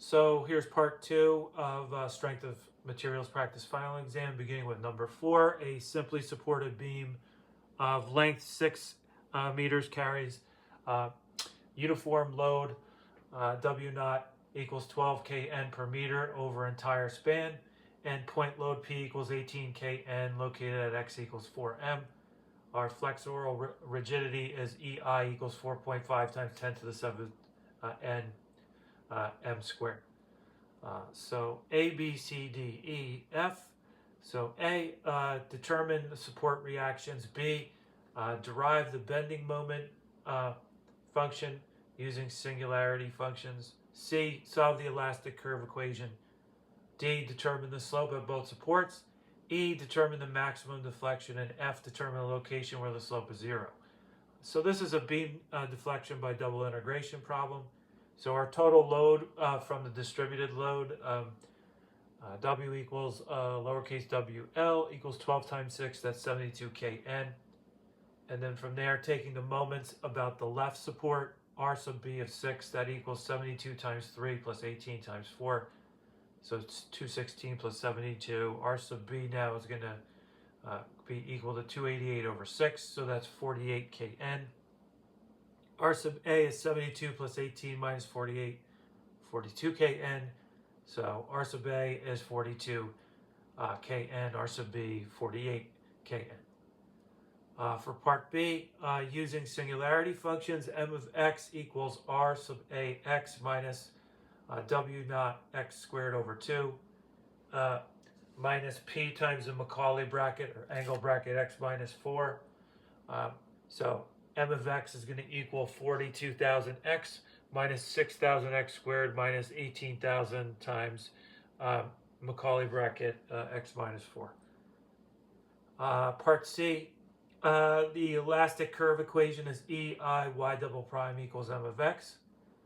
So here's part two of Strength of Materials Practice Final Exam, beginning with number 4. A simply supported beam of length 6 meters carries uniform load W naught equals 12 kN per meter over entire span, and point load P equals 18 kN located at X equals 4M. Our flexural rigidity is EI equals 4.5 times 10 to the 7th N M squared. So A, B, C, D, E, F. So A, determine the support reactions. B, derive the bending moment function using singularity functions. C, solve the elastic curve equation. D, determine the slope of both supports. E, determine the maximum deflection. And F, determine the location where the slope is 0. So this is a beam deflection by double integration problem. So our total load from the distributed load, W equals lowercase WL equals 12 times 6, that's 72 kN. And then from there, taking the moments about the left support, R sub B of 6, that equals 72 times 3 plus 18 times 4. So it's 216 plus 72. R sub B now is going to be equal to 288 over 6, so that's 48 kN. R sub A is 72 plus 18 minus 48, 42 kN. So R sub A is 42 kN, R sub B 48 kN. For part B, using singularity functions, M of x equals R sub A x minus W naught x squared over 2 minus P times the Macaulay bracket or angle bracket x minus 4. So M of x is going to equal 42,000x minus 6,000x squared minus 18,000 times Macaulay bracket x minus 4. Part C, the elastic curve equation is EI y double prime equals M of x.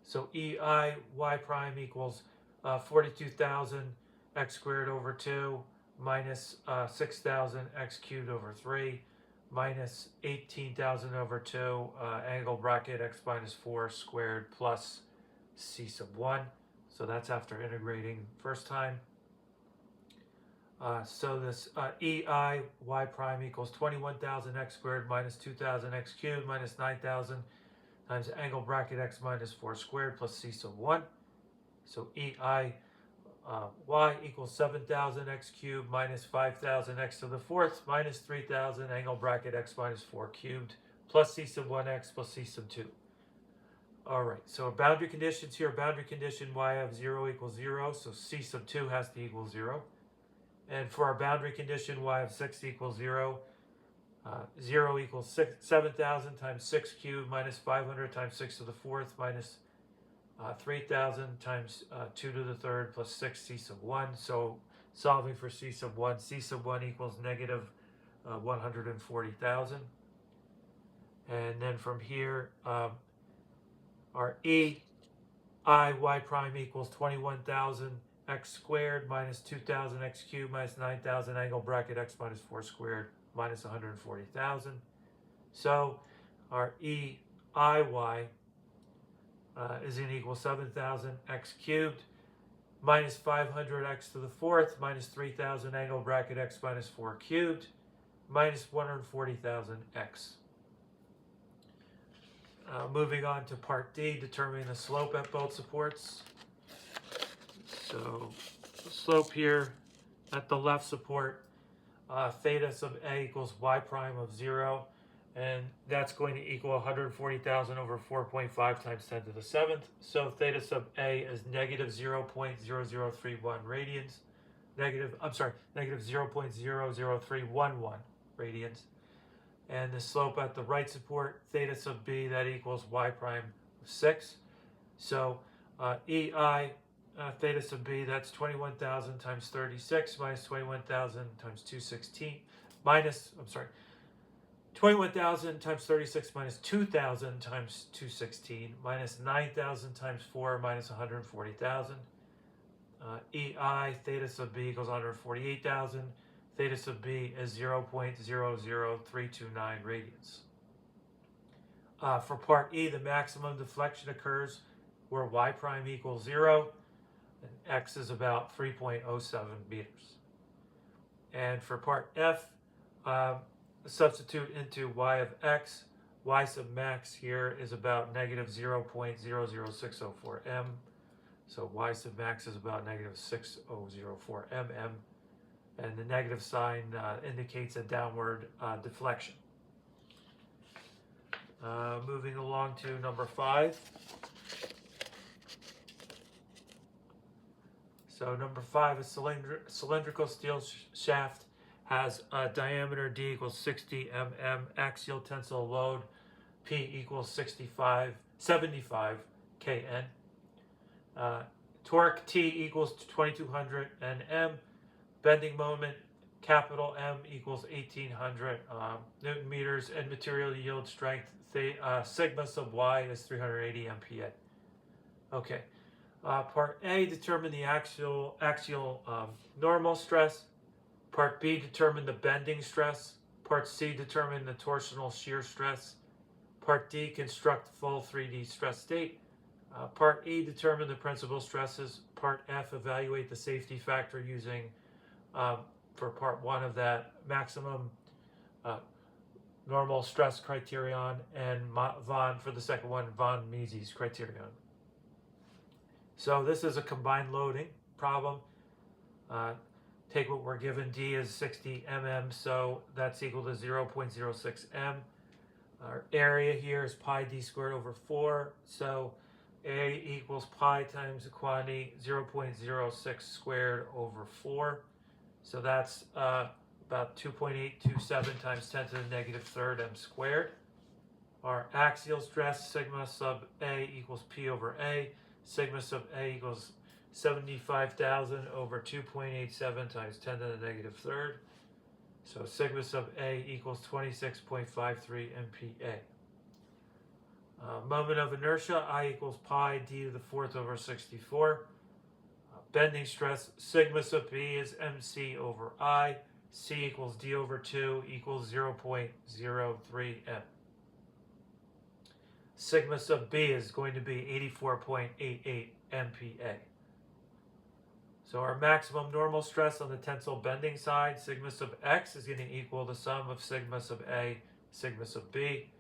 So EI y prime equals 42,000 x squared over 2 minus 6,000 x cubed over 3 minus 18,000 over 2 angle bracket x minus 4 squared plus c sub 1. So that's after integrating first time. So this EI y prime equals 21,000 x squared minus 2,000 x cubed minus 9,000 times angle bracket x minus 4 squared plus c sub 1. So EI y equals 7,000 x cubed minus 5,000 x to the 4th minus 3,000 angle bracket x minus 4 cubed plus c sub 1x plus c sub 2. All right, so our boundary conditions here, boundary condition y of 0 equals 0, so c sub 2 has to equal 0. And for our boundary condition y of 6 equals 0, 0 equals 7,000 times 6 cubed minus 500 times 6 to the 4th minus 3,000 times 2 to the 3rd plus 6 c sub 1. So solving for c sub 1, c sub 1 equals negative 140,000. And then from here, our E I y prime equals 21,000 x squared minus 2,000 x cubed minus 9,000 angle bracket x minus 4 squared minus 140,000. So our E I y is going to equal 7,000 x cubed minus 500 x to the 4th minus 3,000 angle bracket x minus 4 cubed minus 140,000 x. Moving on to part D, determining the slope at both supports. So the slope here at the left support, theta sub A equals y prime of 0. And that's going to equal 140,000 over 4.5 times 10 to the 7th. So theta sub A is negative 0.0031 radians. Negative 0.00311 radians. And the slope at the right support, theta sub B, that equals y prime of 6. So EI theta sub B, that's 21,000 times 36 minus 21,000 times 216 minus, 21,000 times 36 minus 2,000 times 216 minus 9,000 times 4 minus 140,000. EI theta sub B equals 148,000. Theta sub B is 0.00329 radians. For part E, the maximum deflection occurs where y prime equals 0. and X is about 3.07 meters. And for part F, substitute into Y of X. Y sub max here is about negative 0.00604 m. So Y sub max is about negative 6004 mm. And the negative sign indicates a downward deflection. Moving along to number 5. So number 5 is cylindrical steel shaft has a diameter D equals 60 mm, axial tensile load P equals 75 kN. Torque T equals 2200 Nm. Bending moment capital M equals 1800 Newton meters, and material yield strength sigma sub Y is 380 MPa. Okay. Part A, determine the axial normal stress. Part B, determine the bending stress. Part C, determine the torsional shear stress. Part D, construct full 3D stress state. Part E, determine the principal stresses. Part F, evaluate the safety factor using, for part 1 of that, maximum normal stress criterion, and for the second one, von Mises criterion. So this is a combined loading problem. Take what we're given, D is 60 mm, so that's equal to 0.06 m. Our area here is pi d squared over 4, so A equals pi times the quantity 0.06 squared over 4. So that's about 2.827 times 10 to the negative third m squared. Our axial stress, sigma sub A equals P over A. Sigma sub A equals 75,000 over 2.87 times 10 to the negative third. So sigma sub A equals 26.53 MPa. Moment of inertia, I equals pi d to the fourth over 64. Bending stress, sigma sub B is MC over I. C equals D over 2 equals 0.03 m. Sigma sub B is going to be 84.88 MPa. So our maximum normal stress on the tensile bending side, sigma sub X, is going to equal the sum of sigma sub A, sigma sub B.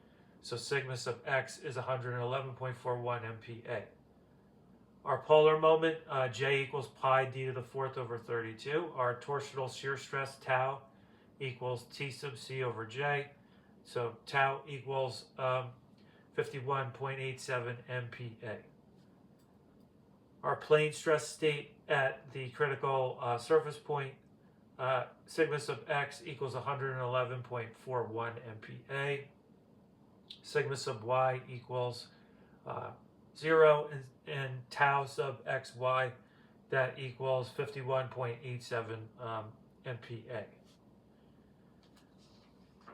So sigma sub X is 111.41 MPa. Our polar moment, J equals pi d to the fourth over 32. Our torsional shear stress, tau, equals T sub C over J. So tau equals 51.87 MPa. Our plane stress state at the critical surface point, sigma sub X equals 111.41 MPa. Sigma sub Y equals 0, and tau sub XY, that equals 51.87 MPa.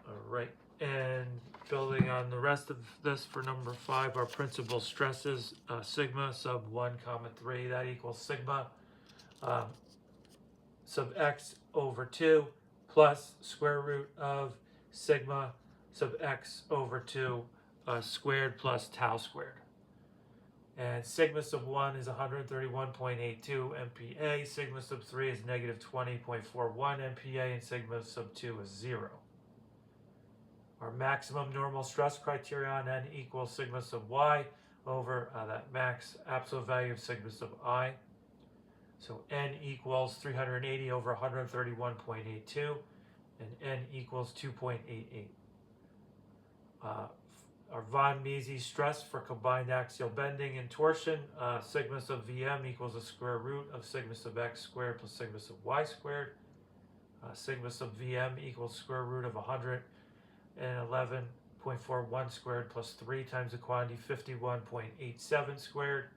All right, and building on the rest of this for number 5, our principal stresses, sigma sub 1 comma 3, that equals sigma sub X over 2 plus square root of sigma sub X over 2 squared plus tau squared. And sigma sub 1 is 131.82 MPa, sigma sub 3 is negative 20.41 MPa, and sigma sub 2 is 0. Our maximum normal stress criterion, N equals sigma sub Y over that max absolute value of sigma sub I. So N equals 380 over 131.82, and N equals 2.88. Our von Mises stress for combined axial bending and torsion, sigma sub Vm equals the square root of sigma sub X squared plus sigma sub Y squared. Sigma sub Vm equals square root of 111.41 squared plus 3 times the quantity 51.87 squared.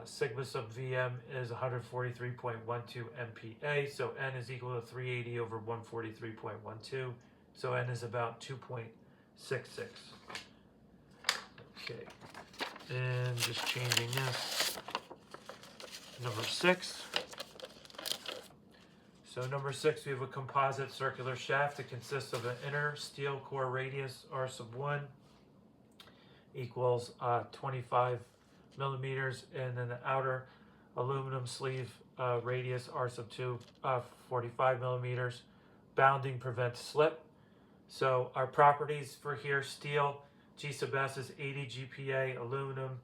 Sigma sub Vm is 143.12 MPa, so N is equal to 380 over 143.12, so N is about 2.66. Okay, and just changing this. Number 6. So number 6, we have a composite circular shaft that consists of an inner steel core radius R sub 1 equals 25 millimeters, and then the outer aluminum sleeve radius R sub 2, 45 millimeters. Bounding prevents slip. So our properties for here: steel, G sub S is 80 GPa, aluminum,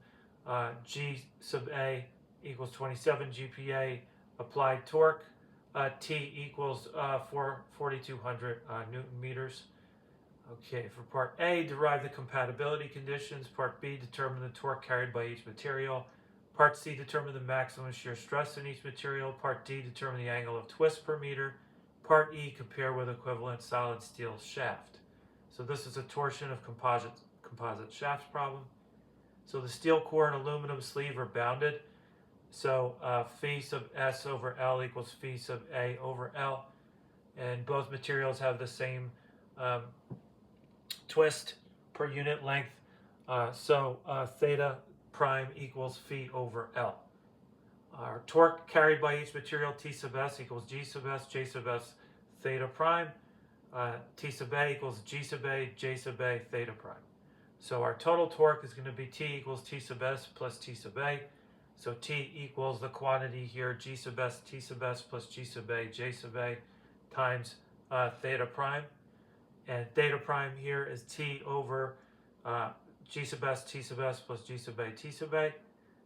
G sub A equals 27 GPa, applied torque, T equals 4,200 Newton meters. Okay, for part A, derive the compatibility conditions. Part B, determine the torque carried by each material. Part C, determine the maximum shear stress in each material. Part D, determine the angle of twist per meter. Part E, compare with equivalent solid steel shaft. So this is a torsion of composite shafts problem. So the steel core and aluminum sleeve are bounded. So phi sub S over L equals phi sub A over L. And both materials have the same twist per unit length. So theta prime equals phi over L. Our torque carried by each material, T sub S equals G sub S, J sub S, theta prime. T sub A equals G sub A, J sub A, theta prime. So our total torque is going to be T equals T sub S plus T sub A. So T equals the quantity here, G sub S, T sub S plus G sub A, J sub A times theta prime. And theta prime here is T over G sub S, T sub S plus G sub A, T sub A.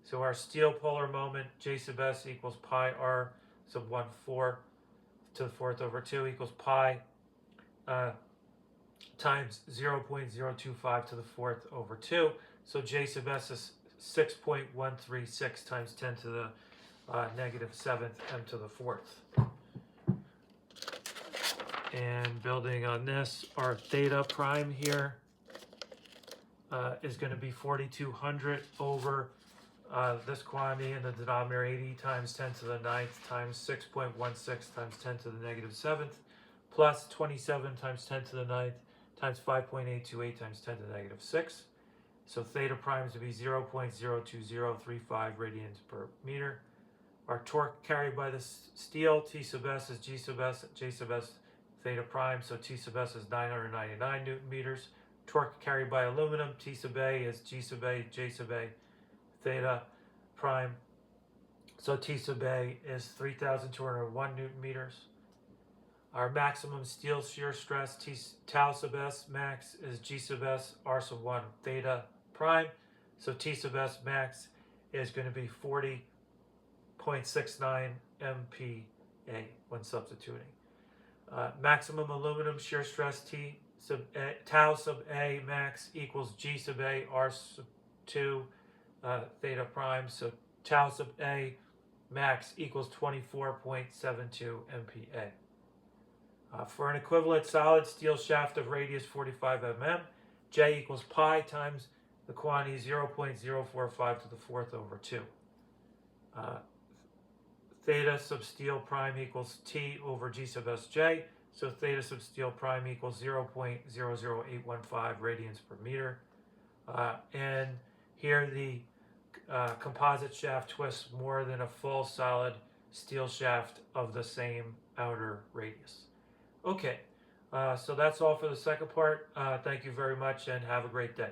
So our steel polar moment, J sub S equals pi R sub 1/4 to the 4th over 2 equals pi times 0.025 to the 4th over 2. So J sub S is 6.136 times 10 to the negative 7th m to the 4th. And building on this, our theta prime here is going to be 4,200 over this quantity in the denominator, 80 times 10 to the 9th times 6.16 times 10 to the negative 7th plus 27 times 10 to the 9th times 5.828 times 10 to the negative 6. So theta prime is to be 0.02035 radians per meter. Our torque carried by the steel, T sub S is G sub S, J sub S, theta prime. So T sub S is 999 Newton meters. Torque carried by aluminum, T sub A is G sub A, J sub A, theta prime. So T sub A is 3,201 Newton meters. Our maximum steel shear stress, tau sub S max is G sub S, R sub 1 theta prime. So T sub S max is going to be 40.69 MPa when substituting. Maximum aluminum shear stress, tau sub A max equals G sub A, R sub 2 theta prime. So tau sub A max equals 24.72 MPa. For an equivalent solid steel shaft of radius 45 mm, J equals pi times the quantity 0.045 to the 4th over 2. Theta sub steel prime equals T over G sub Sj. So theta sub steel prime equals 0.00815 radians per meter. And here the composite shaft twists more than a full solid steel shaft of the same outer radius. Okay, so that's all for the second part. Thank you very much and have a great day.